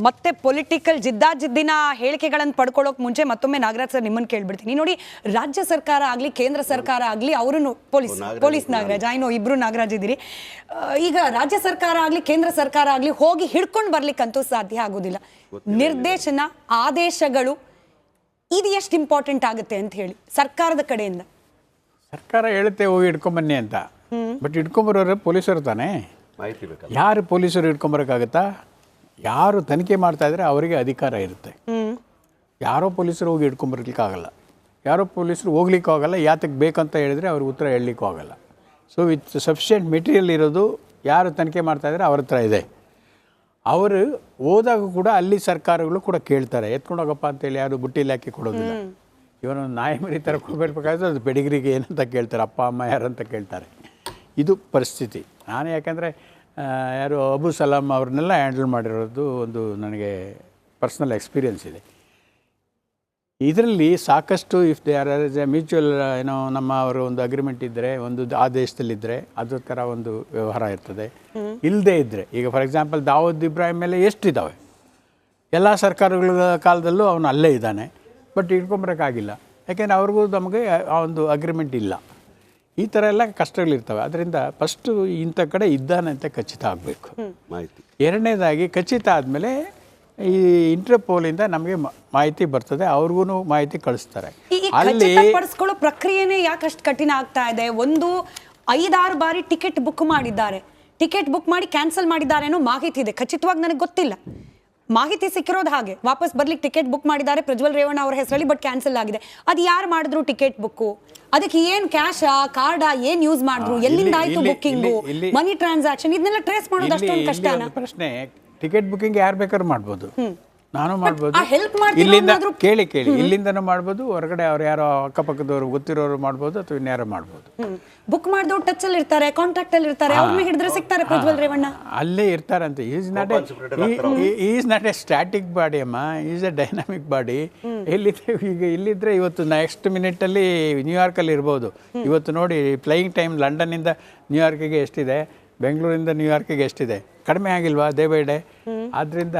ಮತ್ತೆ ಪೊಲಿಟಿಕಲ್ ಜಿದ್ದಾಜಿದ್ದಿನ ಹೇಳಿಕೆಗಳನ್ನು ಪಡ್ಕೊಳ್ಳೋಕೆ ಮುಂಚೆ ಮತ್ತೊಮ್ಮೆ ನಾಗರಾಜ್ ಸರ್ ನಿಮ್ಮನ್ನು ಕೇಳ್ಬಿಡ್ತೀನಿ. ನೋಡಿ, ರಾಜ್ಯ ಸರ್ಕಾರ ಆಗಲಿ ಕೇಂದ್ರ ಸರ್ಕಾರ ಆಗಲಿ, ಅವರು ಪೊಲೀಸ್ ನಾಗರಾಜ್, ಆಯ್ನೋ ಇಬ್ರು ನಾಗರಾಜ್ ಇದ್ದೀರಿ. ಈಗ ರಾಜ್ಯ ಸರ್ಕಾರ ಆಗಲಿ ಕೇಂದ್ರ ಸರ್ಕಾರ ಆಗಲಿ ಹೋಗಿ ಹಿಡ್ಕೊಂಡು ಬರ್ಲಿಕ್ಕಂತೂ ಸಾಧ್ಯ ಆಗೋದಿಲ್ಲ. ನಿರ್ದೇಶನ ಆದೇಶಗಳು ಇದು ಎಷ್ಟು ಇಂಪಾರ್ಟೆಂಟ್ ಆಗುತ್ತೆ ಅಂತ ಹೇಳಿ ಸರ್ಕಾರದ ಕಡೆಯಿಂದ? ಸರ್ಕಾರ ಹೇಳುತ್ತೆ ಹೋಗಿ ಹಿಡ್ಕೊಂಬನ್ನಿ ಅಂತ, ಬಟ್ ಹಿಡ್ಕೊಂಬರೋರು ಪೊಲೀಸರು ತಾನೇ. ಯಾರು ಪೊಲೀಸರು ಹಿಡ್ಕೊಂಬರೋಕ್ಕಾಗತ್ತಾ? ಯಾರು ತನಿಖೆ ಮಾಡ್ತಾ ಇದ್ರೆ ಅವರಿಗೆ ಅಧಿಕಾರ ಇರುತ್ತೆ. ಯಾರೋ ಪೊಲೀಸರು ಹೋಗಿ ಹಿಡ್ಕೊಂಬರ್ಲಿಕ್ಕಾಗಲ್ಲ, ಯಾರೋ ಪೊಲೀಸರು ಹೋಗ್ಲಿಕ್ಕೂ ಆಗಲ್ಲ. ಯಾತಕ್ಕೆ ಬೇಕಂತ ಹೇಳಿದರೆ ಅವ್ರಿಗೆ ಉತ್ತರ ಹೇಳಲಿಕ್ಕೂ ಆಗಲ್ಲ. ಸೊ ವಿತ್ ಸಫಿಷಿಯೆಂಟ್ ಮೆಟೀರಿಯಲ್ ಇರೋದು ಯಾರು ತನಿಖೆ ಮಾಡ್ತಾಯಿದ್ರೆ ಅವ್ರ ಹತ್ರ ಇದೆ. ಅವರು ಹೋದಾಗ ಕೂಡ ಅಲ್ಲಿ ಸರ್ಕಾರಗಳು ಕೂಡ ಕೇಳ್ತಾರೆ, ಎತ್ಕೊಂಡೋಗಪ್ಪ ಅಂತೇಳಿ ಯಾರು ಬುಟ್ಟಿಲಿ ಹಾಕಿ ಕೊಡೋದಿಲ್ಲ. ಇವನು ನಾಯಿ ಮರಿ ಥರ ಕೊಡಬೇಕಾದ್ರೆ ಅದು ಪೆಡಿಗ್ರಿಗೆ ಏನಂತ ಕೇಳ್ತಾರೆ, ಅಪ್ಪ ಅಮ್ಮ ಯಾರಂತ ಕೇಳ್ತಾರೆ. ಇದು ಪರಿಸ್ಥಿತಿ. ನಾನು ಯಾಕೆಂದರೆ ಯಾರು ಅಬು ಸಲಾಮ್ ಅವ್ರನ್ನೆಲ್ಲ ಹ್ಯಾಂಡಲ್ ಮಾಡಿರೋದು ಒಂದು ನನಗೆ ಪರ್ಸ್ನಲ್ ಎಕ್ಸ್ಪೀರಿಯೆನ್ಸ್ ಇದೆ. ಇದರಲ್ಲಿ ಸಾಕಷ್ಟು if they are A mutual ಏನೋ ನಮ್ಮ ಅವರು ಒಂದು ಅಗ್ರಿಮೆಂಟ್ ಇದ್ದರೆ, ಒಂದು ಆ ದೇಶದಲ್ಲಿದ್ದರೆ ಅದ್ರ ಥರ ಒಂದು ವ್ಯವಹಾರ ಇರ್ತದೆ. ಇಲ್ಲದೇ ಇದ್ದರೆ, ಈಗ ಫಾರ್ ಎಕ್ಸಾಂಪಲ್ ದಾವೂದ್ ಇಬ್ರಾಹಿಂ ಮೇಲೆ ಎಷ್ಟಿದ್ದಾವೆ, ಎಲ್ಲ ಸರ್ಕಾರಗಳ ಕಾಲದಲ್ಲೂ ಅವನು ಅಲ್ಲೇ ಇದ್ದಾನೆ, ಬಟ್ ಇಟ್ಕೊಂಬರೋಕ್ಕಾಗಿಲ್ಲ. ಯಾಕೆಂದರೆ ಅವ್ರಿಗೂ ನಮಗೆ ಆ ಒಂದು ಅಗ್ರಿಮೆಂಟ್ ಇಲ್ಲ. ಈ ಥರ ಎಲ್ಲ ಕಷ್ಟಗಳಿರ್ತವೆ. ಅದರಿಂದ ಫಸ್ಟು ಇಂಥ ಕಡೆ ಇದ್ದಾನೆ ಅಂತ ಖಚಿತ ಆಗಬೇಕು. ಎರಡನೇದಾಗಿ ಖಚಿತ ಆದಮೇಲೆ ಈ ಇಂಟರ್ಪೋಲಿಂದ ನಮಗೆ ಮಾಹಿತಿ ಬರ್ತದೆ, ಅವ್ರಿಗೂ ಮಾಹಿತಿ ಕಳಿಸ್ತಾರೆ. ಅಲ್ಲಿ ಪಡಿಸ್ಕೊಳ್ಳೋ ಪ್ರಕ್ರಿಯೆನೇ ಯಾಕಷ್ಟು ಕಠಿಣ ಆಗ್ತಾ ಇದೆ? ಒಂದು 5-6 ಬಾರಿ ಟಿಕೆಟ್ ಬುಕ್ ಮಾಡಿದ್ದಾರೆ, ಟಿಕೆಟ್ ಬುಕ್ ಮಾಡಿ ಕ್ಯಾನ್ಸಲ್ ಮಾಡಿದ್ದಾರೆ ಅನ್ನೋ ಮಾಹಿತಿ ಇದೆ. ಖಚಿತವಾಗಿ ನನಗೆ ಗೊತ್ತಿಲ್ಲ, ಮಾಹಿತಿ ಸಿಕ್ಕಿರೋದು ಹಾಗೆ. ವಾಪಸ್ ಬರ್ಲಿಕ್ಕೆ ಟಿಕೆಟ್ ಬುಕ್ ಮಾಡಿದ್ದಾರೆ ಪ್ರಜ್ವಲ್ ರೇವಣ್ಣ ಅವ್ರ ಹೆಸರಲ್ಲಿ, ಬಟ್ ಕ್ಯಾನ್ಸಲ್ ಆಗಿದೆ. ಅದು ಯಾರು ಮಾಡಿದ್ರು ಟಿಕೆಟ್ ಬುಕ್ಕು? ಅದಕ್ಕೆ ಏನು ಕ್ಯಾಶಾ ಕಾರ್ಡಾ ಏನು ಯೂಸ್ ಮಾಡಿದ್ರು, ಎಲ್ಲಿಂದ ಆಯ್ತು ಬುಕ್ಕಿಂಗು, ಮನಿ ಟ್ರಾನ್ಸಾಕ್ಷನ್, ಇದನ್ನೆಲ್ಲ ಟ್ರೇಸ್ ಮಾಡೋದು ಅಷ್ಟೊಂದು ಕಷ್ಟನಾ? ಪ್ರಶ್ನೆ, ಟಿಕೆಟ್ ಬುಕ್ಕಿಂಗ್ ಯಾರು ಬೇಕಾದ್ರೂ ಮಾಡ್ಬೋದು, ನಾನು ಮಾಡ್ಬೋದು, ಇಲ್ಲಿಂದ ಕೇಳಿ ಇಲ್ಲಿಂದನೂ ಮಾಡ್ಬೋದು, ಹೊರಗಡೆ ಅವ್ರು ಯಾರೋ ಅಕ್ಕಪಕ್ಕದವ್ರು ಗೊತ್ತಿರೋರು ಮಾಡ್ಬೋದು, ಅಥವಾ ಇನ್ಯಾರೋ ಮಾಡ್ಬೋದು. ಬುಕ್ ಮಾಡಿದವ್ರು ಟಚ್ ಅಲ್ಲಿ ಇರ್ತಾರೆ, ಕಾಂಟ್ಯಾಕ್ಟ್ ಅಲ್ಲಿ ಇರ್ತಾರೆ, ಅವ್ರನ್ನ ಹಿಡಿದ್ರೆ ಸಿಗ್ತಾರೆ ಪ್ರಜ್ವಲ್ ರೇವಣ್ಣ, ಅಲ್ಲೇ ಇರ್ತಾರಂತೆ. Is not a static body ಅಮ್ಮ, ಈಸ್ ಎ ಡೈನಾಮಿಕ್ ಬಾಡಿ. ಎಲ್ಲಿದ್ರೆ ಈಗ ಇಲ್ಲಿದ್ರೆ ಇವತ್ತು ನೆಕ್ಸ್ಟ್ ಮಿನಿಟಲ್ಲಿ ನ್ಯೂಯಾರ್ಕಲ್ಲಿ ಇರ್ಬೋದು. ಇವತ್ತು ನೋಡಿ ಫ್ಲೈಯಿಂಗ್ ಟೈಮ್ ಲಂಡನ್ನಿಂದ ನ್ಯೂಯಾರ್ಕಿಗೆ ಎಷ್ಟಿದೆ, ಬೆಂಗಳೂರಿಂದ ನ್ಯೂಯಾರ್ಕಿಗೆ ಎಷ್ಟಿದೆ, ಕಡಿಮೆ ಆಗಿಲ್ವಾ ಡೇ ಬೈ ಡೇ? ಆದ್ದರಿಂದ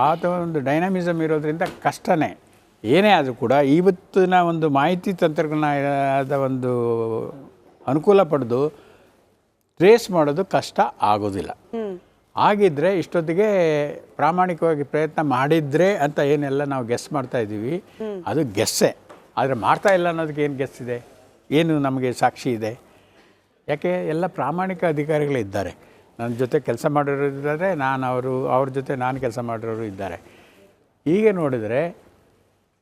ಅಥವಾ ಒಂದು ಡೈನಾಮಿಸಮ್ ಇರೋದ್ರಿಂದ ಕಷ್ಟನೇ. ಏನೇ ಆದರೂ ಕೂಡ ಇವತ್ತಿನ ಒಂದು ಮಾಹಿತಿ ತಂತ್ರಜ್ಞಾನದ ಒಂದು ಅನುಕೂಲ ಪಡೆದು ಟ್ರೇಸ್ ಮಾಡೋದು ಕಷ್ಟ ಆಗೋದಿಲ್ಲ. ಆಗಿದ್ದರೆ ಇಷ್ಟೊತ್ತಿಗೆ ಪ್ರಾಮಾಣಿಕವಾಗಿ ಪ್ರಯತ್ನ ಮಾಡಿದರೆ ಅಂತ ಏನೆಲ್ಲ ನಾವು ಗೆಸ್ ಮಾಡ್ತಾ ಇದ್ದೀವಿ, ಅದು ಗೆಸ್ಸೇ. ಆದರೆ ಮಾಡ್ತಾ ಇಲ್ಲ ಅನ್ನೋದಕ್ಕೆ ಏನು ಗೆಸ್ ಇದೆ, ಏನು ನಮಗೆ ಸಾಕ್ಷಿ ಇದೆ? ಯಾಕೆ ಎಲ್ಲ ಪ್ರಾಮಾಣಿಕ ಅಧಿಕಾರಿಗಳಿದ್ದಾರೆ. ನನ್ನ ಜೊತೆ ಕೆಲಸ ಮಾಡಿರೋರು ಇದ್ದಾರೆ, ಅವ್ರ ಜೊತೆ ನಾನು ಕೆಲಸ ಮಾಡಿರೋರು ಇದ್ದಾರೆ. ಹೀಗೆ ನೋಡಿದರೆ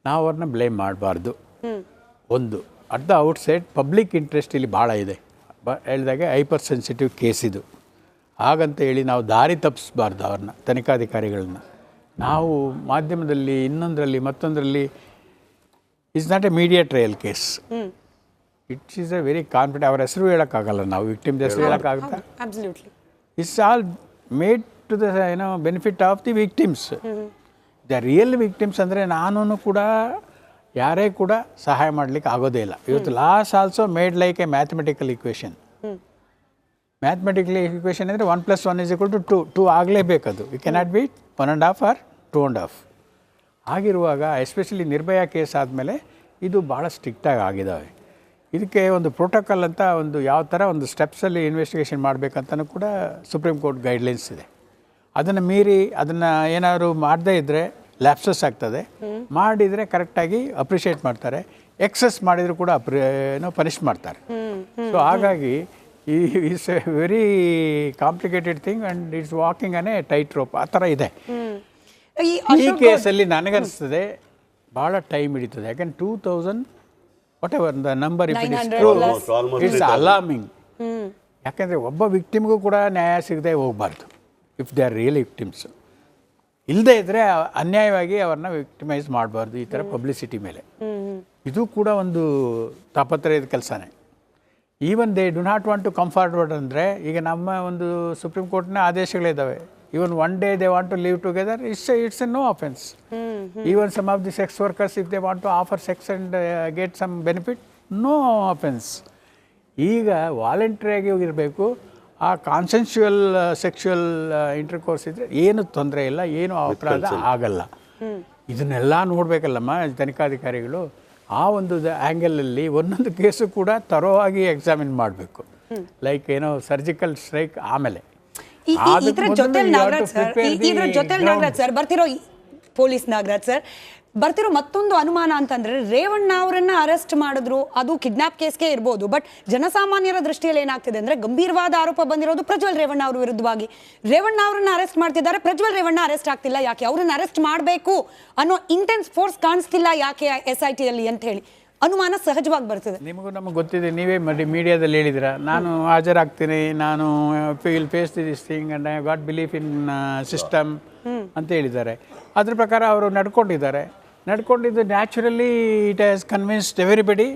ನಾವು ಅವ್ರನ್ನ ಬ್ಲೇಮ್ ಮಾಡಬಾರ್ದು. ಒಂದು at the outside public interest ಇಲ್ಲಿ ಭಾಳ ಇದೆ. ಹೇಳಿದಾಗೆ ಹೈಪರ್ ಸೆನ್ಸಿಟಿವ್ ಕೇಸ್ ಇದು. ಹಾಗಂತ ಹೇಳಿ ನಾವು ದಾರಿ ತಪ್ಪಿಸ್ಬಾರ್ದು ಅವ್ರನ್ನ, ತನಿಖಾಧಿಕಾರಿಗಳನ್ನ. ನಾವು ಮಾಧ್ಯಮದಲ್ಲಿ ಇನ್ನೊಂದರಲ್ಲಿ ಮತ್ತೊಂದರಲ್ಲಿ it's not a media trial case, it's is a very confident. ಅವ್ರ ಹೆಸರು ಹೇಳೋಕ್ಕಾಗಲ್ಲ, ನಾವು ವಿಕ್ಟಿಮ್ಸ್ ಹೆಸರು ಹೇಳೋಕ್ಕಾಗುತ್ತಾ? It's all made to the benefit of the victims. The real victims ಅಂದರೆ ನಾನು ಕೂಡ ಯಾರೇ ಕೂಡ ಸಹಾಯ ಮಾಡಲಿಕ್ಕೆ ಆಗೋದೇ ಇಲ್ಲ. ಇವತ್ತು laws also made like a mathematical equation. Mathematical equation ಅಂದರೆ 1+1 = 2 ಆಗಲೇಬೇಕದು. You cannot be 1.5 or 2.5. ಆಗಿರುವಾಗ ಎಸ್ಪೆಷಲಿ ನಿರ್ಭಯಾ ಕೇಸ್ ಆದಮೇಲೆ ಇದು ಭಾಳ ಸ್ಟ್ರಿಕ್ಟಾಗಿ ಆಗಿದ್ದಾವೆ. ಇದಕ್ಕೆ ಒಂದು ಪ್ರೋಟೋಕಾಲ್ ಅಂತ ಒಂದು ಯಾವ ಥರ ಒಂದು ಸ್ಟೆಪ್ಸಲ್ಲಿ ಇನ್ವೆಸ್ಟಿಗೇಷನ್ ಮಾಡಬೇಕಂತನೂ ಕೂಡ ಸುಪ್ರೀಂ ಕೋರ್ಟ್ ಗೈಡ್ಲೈನ್ಸ್ ಇದೆ. ಅದನ್ನು ಮೀರಿ ಅದನ್ನು ಏನಾದರೂ ಮಾಡದೇ ಇದ್ದರೆ ಲ್ಯಾಪ್ಸಸ್ ಆಗ್ತದೆ, ಮಾಡಿದರೆ ಕರೆಕ್ಟಾಗಿ ಅಪ್ರಿಷಿಯೇಟ್ ಮಾಡ್ತಾರೆ, ಎಕ್ಸಸ್ ಮಾಡಿದರೂ ಕೂಡ ಪನಿಷ್ ಮಾಡ್ತಾರೆ. ಸೊ ಹಾಗಾಗಿ it's a very complicated thing and it's walking on a tightrope ಆ ಥರ ಇದೆ. ಈ ಕೇಸಲ್ಲಿ ನನಗನ್ನಿಸ್ತದೆ ಭಾಳ ಟೈಮ್ ಹಿಡಿತದೆ. ಯಾಕೆಂದ್ರೆ 2000 whatever the number, if it is true, it's alarming. ಯಾಕೆಂದರೆ ಒಬ್ಬ ವಿಕ್ಟಿಮ್ಗೂ ಕೂಡ ನ್ಯಾಯ ಸಿಗದೆ ಹೋಗಬಾರ್ದು if they are real victims. ಇಲ್ಲದೇ ಇದ್ದರೆ ಅನ್ಯಾಯವಾಗಿ ಅವ್ರನ್ನ ವಿಕ್ಟಿಮೈಸ್ ಮಾಡಬಾರ್ದು ಈ ಥರ ಪಬ್ಲಿಸಿಟಿ ಮೇಲೆ. ಇದು ಕೂಡ ಒಂದು ತಾಪತ್ರಯದ ಕೆಲಸನೇ. Even they do not want to come forward ಅಂದರೆ, ಈಗ ನಮ್ಮ ಒಂದು ಸುಪ್ರೀಂ ಕೋರ್ಟ್ನ ಆದೇಶಗಳಿದ್ದಾವೆ. Even one day they want to live together, it's a no offense. Even some of the sex workers, if they want to offer sex and get some benefit, no offense. ಈಗ ವಾಲಂಟ್ರಿಯಾಗಿ ಇರಬೇಕು, ಆ ಕಾನ್ಸೆನ್ಶುವಲ್ sexual intercourse ಇದ್ದರೆ ಏನು ತೊಂದರೆ ಇಲ್ಲ, ಏನು ಅಪರಾಧ ಆಗಲ್ಲ. ಇದನ್ನೆಲ್ಲ ನೋಡಬೇಕಲ್ಲಮ್ಮ ತನಿಖಾಧಿಕಾರಿಗಳು. ಆ ಒಂದು ಆ್ಯಂಗಲಲ್ಲಿ ಒಂದೊಂದು ಕೇಸು ಕೂಡ ತರೋವಾಗಿ ಎಕ್ಸಾಮಿನ್ ಮಾಡಬೇಕು. ಲೈಕ್ ಏನೋ ಸರ್ಜಿಕಲ್ ಸ್ಟ್ರೈಕ್ ಆಮೇಲೆ ಇದ್ರ ಜೊತೆಲಿ ನಾಗರಾಜ್ ಸರ್ ಬರ್ತಿರೋ ಪೊಲೀಸ್ ನಾಗರಾಜ್ ಸರ್ ಬರ್ತಿರೋ ಮತ್ತೊಂದು ಅನುಮಾನ ಅಂತಂದ್ರೆ ರೇವಣ್ಣ ಅವರನ್ನ ಅರೆಸ್ಟ್ ಮಾಡಿದ್ರು, ಅದು ಕಿಡ್ನಾಪ್ ಕೇಸ್ಗೆ ಇರ್ಬೋದು. ಬಟ್ ಜನಸಾಮಾನ್ಯರ ದೃಷ್ಟಿಯಲ್ಲಿ ಏನಾಗ್ತಿದೆ ಅಂದ್ರೆ ಗಂಭೀರವಾದ ಆರೋಪ ಬಂದಿರೋದು ಪ್ರಜ್ವಲ್ ರೇವಣ್ಣ ಅವ್ರ ವಿರುದ್ಧವಾಗಿ. ರೇವಣ್ಣ ಅವರನ್ನ ಅರೆಸ್ಟ್ ಮಾಡ್ತಿದ್ದಾರೆ, ಪ್ರಜ್ವಲ್ ರೇವಣ್ಣ ಅರೆಸ್ಟ್ ಆಗ್ತಿಲ್ಲ ಯಾಕೆ? ಅವ್ರನ್ನ ಅರೆಸ್ಟ್ ಮಾಡಬೇಕು ಅನ್ನೋ ಇಂಟೆನ್ಸ್ ಫೋರ್ಸ್ ಕಾಣಿಸ್ತಿಲ್ಲ ಯಾಕೆ SIT ಅಲ್ಲಿ ಅಂತ ಹೇಳಿ ಅನುಮಾನ ಸಹಜವಾಗಿ ಬರ್ತದೆ. ನಿಮಗೂ ನಮಗೆ ಗೊತ್ತಿದೆ, ನೀವೇ ಮೀಡಿಯಾದಲ್ಲಿ ಹೇಳಿದಿರ, ನಾನು ಹಾಜರಾಗ್ತೀನಿ, ನಾನು will face this thing and I got belief in system ಅಂತ ಹೇಳಿದ್ದಾರೆ. ಅದ್ರ ಪ್ರಕಾರ ಅವರು ನಡ್ಕೊಂಡಿದ್ದು naturally it has convinced everybody,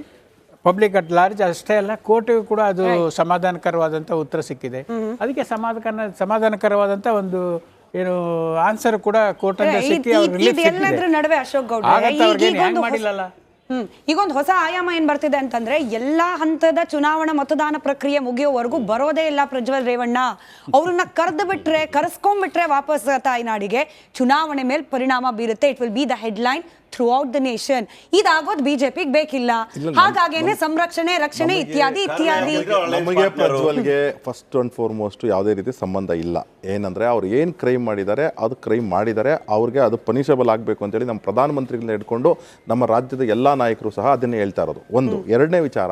public at large. ಅಷ್ಟೇ ಅಲ್ಲ, ಕೋರ್ಟಿಗೂ ಕೂಡ ಅದು ಸಮಾಧಾನಕರವಾದಂಥ ಉತ್ತರ ಸಿಕ್ಕಿದೆ. ಅದಕ್ಕೆ ಸಮಾಧಾನಕರವಾದಂಥ ಒಂದು ಏನು ಆನ್ಸರ್ ಕೂಡ ಕೋರ್ಟಲ್ಲಿ ಸಿಕ್ಕಿ ಅವ್ರು ರಿಲೀಫ್ ನಡುವೆ ಅಶೋಕ್ ಗೌಡ ಮಾಡಿಲ್ಲಲ್ಲ. ಈಗೊಂದು ಹೊಸ ಆಯಾಮ ಏನ್ ಬರ್ತಿದೆ ಅಂತಂದ್ರೆ ಎಲ್ಲಾ ಹಂತದ ಚುನಾವಣಾ ಮತದಾನ ಪ್ರಕ್ರಿಯೆ ಮುಗಿಯೋವರೆಗೂ ಬರೋದೇ ಇಲ್ಲ ಪ್ರಜ್ವಲ್ ರೇವಣ್ಣ. ಅವ್ರನ್ನ ಕರೆಸ್ಕೊಂಡ್ಬಿಟ್ರೆ ವಾಪಸ್ ತಾಯ್ನಾಡಿಗೆ ಚುನಾವಣೆ ಮೇಲೆ ಪರಿಣಾಮ ಬೀರುತ್ತೆ. It will be the headline throughout the nation. ಇದಾಗೋದು ಬಿಜೆಪಿಗೆ ಬೇಕಿಲ್ಲ, ಹಾಗಾಗೇನೆ ಸಂರಕ್ಷಣೆ ರಕ್ಷಣೆ ಇತ್ಯಾದಿ. ನಮಗೆ ಪ್ರಜ್ವಲ್ಗೆ ಫಸ್ಟ್ ಅಂಡ್ ಫಾರ್ಮೋಸ್ಟ್ ಯಾವುದೇ ರೀತಿ ಸಂಬಂಧ ಇಲ್ಲ. ಏನಂದ್ರೆ ಅವ್ರು ಏನು ಕ್ರೈಮ್ ಮಾಡಿದ್ದಾರೆ ಅದು ಕ್ರೈಮ್ ಮಾಡಿದ್ದಾರೆ, ಅವ್ರಿಗೆ ಅದು ಪನಿಷಬಲ್ ಆಗಬೇಕು ಅಂತೇಳಿ ನಮ್ಮ ಪ್ರಧಾನಮಂತ್ರಿಗಳನ್ನ ಹಿಡ್ಕೊಂಡು ನಮ್ಮ ರಾಜ್ಯದ ಎಲ್ಲ ನಾಯಕರು ಸಹ ಅದನ್ನೇ ಹೇಳ್ತಾ ಇರೋದು. ಒಂದು. ಎರಡನೇ ವಿಚಾರ,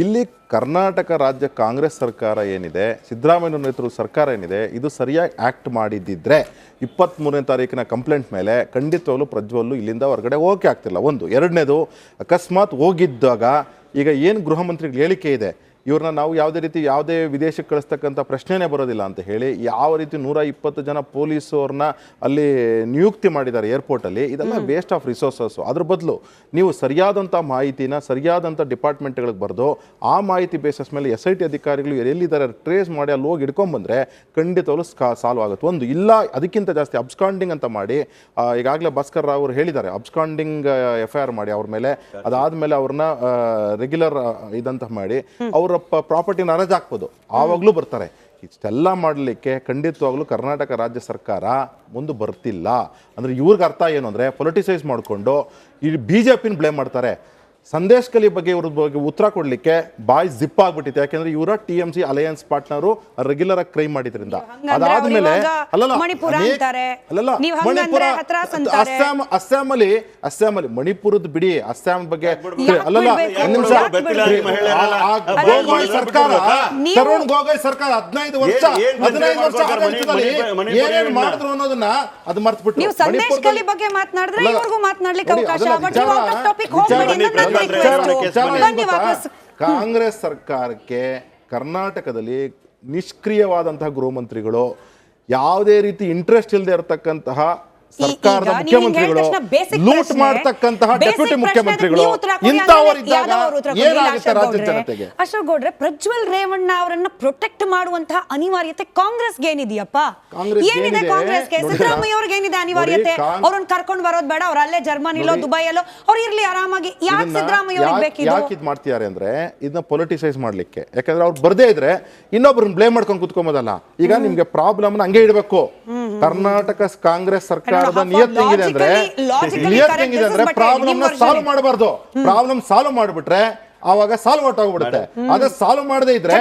ಇಲ್ಲಿ ಕರ್ನಾಟಕ ರಾಜ್ಯ ಕಾಂಗ್ರೆಸ್ ಸರ್ಕಾರ ಏನಿದೆ, ಸಿದ್ದರಾಮಯ್ಯ ನೇತೃತ್ವದ ಸರ್ಕಾರ ಏನಿದೆ, ಇದು ಸರಿಯಾಗಿ ಆ್ಯಕ್ಟ್ ಮಾಡಿದ್ದಿದ್ರೆ 23ನೇ ತಾರೀಕಿನ ಕಂಪ್ಲೇಂಟ್ ಮೇಲೆ ಖಂಡಿತವಾಗ್ಲೂ ಪ್ರಜ್ವಲ್ಲು ಇಲ್ಲಿಂದ ಹೊರಗಡೆ ಹೋಗಕ್ಕೆ ಆಗ್ತಿಲ್ಲ. ಒಂದು. ಎರಡನೇದು, ಅಕಸ್ಮಾತ್ ಹೋಗಿದ್ದಾಗ ಈಗ ಏನು ಗೃಹ ಮಂತ್ರಿಗಳ ಹೇಳಿಕೆ ಇದೆ, ಇವ್ರನ್ನ ನಾವು ಯಾವುದೇ ವಿದೇಶಕ್ಕೆ ಕಳಿಸ್ತಕ್ಕಂಥ ಪ್ರಶ್ನೆನೇ ಬರೋದಿಲ್ಲ ಅಂತ ಹೇಳಿ ಯಾವ ರೀತಿ 120 ಜನ ಪೊಲೀಸವ್ರನ್ನ ಅಲ್ಲಿ ನಿಯುಕ್ತಿ ಮಾಡಿದ್ದಾರೆ ಏರ್ಪೋರ್ಟಲ್ಲಿ, ಇದೆಲ್ಲ ವೇಸ್ಟ್ ಆಫ್ ರಿಸೋರ್ಸಸ್ಸು. ಅದ್ರ ಬದಲು ನೀವು ಸರಿಯಾದಂಥ ಮಾಹಿತಿನ ಸರಿಯಾದಂಥ ಡಿಪಾರ್ಟ್ಮೆಂಟ್ಗಳಿಗೆ ಬರೆದು ಆ ಮಾಹಿತಿ ಬೇಸಸ್ ಮೇಲೆ SIT ಅಧಿಕಾರಿಗಳು ಎಲ್ಲಿದ್ದಾರೆ ಟ್ರೇಸ್ ಮಾಡಿ ಅಲ್ಲಿ ಹೋಗಿ ಹಿಡ್ಕೊಂಡ್ಬಂದರೆ ಖಂಡಿತವಾಗ್ಲೂ ಸಾಲ್ವ್ ಆಗುತ್ತೆ. ಒಂದು. ಇಲ್ಲ ಅದಕ್ಕಿಂತ ಜಾಸ್ತಿ ಅಬ್ಸ್ಕಾಂಡಿಂಗ್ ಅಂತ ಮಾಡಿ, ಈಗಾಗಲೇ ಭಾಸ್ಕರ್ ರಾವ್ ಅವರು ಹೇಳಿದ್ದಾರೆ, ಅಬ್ಸ್ಕಾಂಡಿಂಗ್ FIR ಮಾಡಿ ಅವ್ರ ಮೇಲೆ, ಅದಾದಮೇಲೆ ಅವ್ರನ್ನ ರೆಗ್ಯುಲರ್ ಇದಂತ ಮಾಡಿ ಅವರ ಪ್ರಾಪರ್ಟಿನ ಹರಾಜು ಹಾಕ್ಬೋದು, ಆವಾಗಲೂ ಬರ್ತಾರೆ. ಇಷ್ಟೆಲ್ಲ ಮಾಡಲಿಕ್ಕೆ ಖಂಡಿತವಾಗ್ಲೂ ಕರ್ನಾಟಕ ರಾಜ್ಯ ಸರ್ಕಾರ ಮುಂದೆ ಬರ್ತಿಲ್ಲ. ಅಂದರೆ ಇವ್ರಿಗೆ ಅರ್ಥ ಏನು ಅಂದರೆ ಪೊಲಿಟಿಸೈಸ್ ಮಾಡಿಕೊಂಡು ಈ BJPನ ಬ್ಲೇಮ್ ಮಾಡ್ತಾರೆ. ಸಂದೇಶ್ ಕಲಿ ಬಗ್ಗೆ ಇವ್ರ ಬಗ್ಗೆ ಉತ್ತರ ಕೊಡಲಿಕ್ಕೆ ಬಾಯ್ ಜಿಪ್ ಆಗ್ಬಿಟ್ಟಿದೆ. ಯಾಕೆಂದ್ರೆ ಇವರ TMC ಅಲಯನ್ಸ್ ಪಾರ್ಟ್ನರು ರೆಗ್ಯುಲರ್ ಆಗಿ ಕ್ರೈಮ್ ಮಾಡಿದ್ರಿಂದ. ಅದಾದ್ಮೇಲೆ ಅಸ್ಸಾಮಲ್ಲಿ ಮಣಿಪುರದ ಬಿಡಿ, ಅಸ್ಸಾಂ ಬಗ್ಗೆ ಸರ್ಕಾರ ತರುಣ್ ಗೊಗೊಯ್ ಸರ್ಕಾರ 15 ವರ್ಷ ಆಡಳಿತದಲ್ಲಿ ಏನೇನು ಮಾಡಿದ್ರು ಅನ್ನೋದನ್ನ ಅದು ಮರ್ತ್ಬಿಟ್ಟು ಸಂದೇಶ್ ಕಲಿ ಬಗ್ಗೆ ಮಾತನಾಡಿದ್ರೆ ಇವ್ರಿಗೂ ಮಾತನಾಡ್ಲಿಕ್ಕೆ ಅವಕಾಶ. ಕಾಂಗ್ರೆಸ್ ಸರ್ಕಾರಕ್ಕೆ ಕರ್ನಾಟಕದಲ್ಲಿ ನಿಷ್ಕ್ರಿಯವಾದಂತಹ ಗೃಹ ಮಂತ್ರಿಗಳು, ಯಾವುದೇ ರೀತಿ ಇಂಟ್ರೆಸ್ಟ್ ಇಲ್ಲದೆ ಇರತಕ್ಕಂತಹ ಸರ್ಕಾರದ ಮುಖ್ಯಮಂತ್ರಿಗಳು, ಲೂಟ್ ಮಾಡತಕ್ಕಂತಹ ಡೆಪ್ಯೂಟಿ ಮುಖ್ಯಮಂತ್ರಿಗಳು, ಇಂಥವರಿದ್ದಾಗ ಏನಾಗುತ್ತೆ ರಾಜ್ಯದ ಜನತೆಗೆ? ಅಶೋಕ್ ಗೌಡ್ರೆ, ಪ್ರಜ್ವಲ್ ರೇವಣ್ಣ ಅವರನ್ನ ಪ್ರೊಟೆಕ್ಟ್ ಮಾಡುವಂತಹ ಅನಿವಾರ್ಯತೆ ಕಾಂಗ್ರೆಸ್ಗೆ ಏನಿದೆಯಪ್ಪ? ಏನಿದೆ ಕಾಂಗ್ರೆಸ್ಗೆ? ಸಿದ್ದರಾಮಯ್ಯ ಅವ್ರಿಗೆ ಏನಿದೆ ಅನಿವಾರ್ಯತೆ? ಅವ್ರನ್ನ ಕರ್ಕೊಂಡು ಬರೋದು ಬೇಡ, ಅವ್ರ ಅಲ್ಲೇ ಜರ್ಮನಿಲೋ ದುಬೈಯಲ್ಲೋ ಅವ್ರು ಇರ್ಲಿ ಆರಾಮಾಗಿ. ಯಾಕೆ ಸಿದ್ದರಾಮಯ್ಯ ಅವ್ರಿಗೆ ಬೇಕಿದೆ? ಯಾಕೆ ಇದು ಮಾಡ್ತಿದ್ದಾರೆ ಅಂದ್ರೆ ಇದನ್ನ ಪೊಲಿಟಿಸೈಸ್ ಮಾಡ್ಲಿಕ್ಕೆ. ಯಾಕಂದ್ರೆ ಅವ್ರು ಬರ್ದೇ ಇದ್ರೆ ಇನ್ನೊಬ್ರನ್ನ ಬ್ಲೇಮ್ ಮಾಡ್ಕೊಂಡು ಕುತ್ಕೊಂಬೋದಲ್ಲ. ಈಗ ನಿಮ್ಗೆ ಪ್ರಾಬ್ಲಮ್ ಹಂಗೆ ಇಡಬೇಕು. ಕರ್ನಾಟಕ ಕಾಂಗ್ರೆಸ್ ಸರ್ಕಾರ ನಿಯತ್ ಹೆಂಗಿದೆ ಅಂದ್ರೆ ಪ್ರಾಬ್ಲಮ್ ಸಾಲ್ವ್ ಮಾಡಬಾರ್ದು. ಪ್ರಾಬ್ಲಮ್ ಸಾಲ್ವ್ ಮಾಡ್ಬಿಟ್ರೆ ಆವಾಗ ಸಾಲ್ವ್ ಔಟ್ ಆಗ್ಬಿಡುತ್ತೆ. ಅದೇ ಸಾಲ್ವ್ ಮಾಡದೇ ಇದ್ರೆ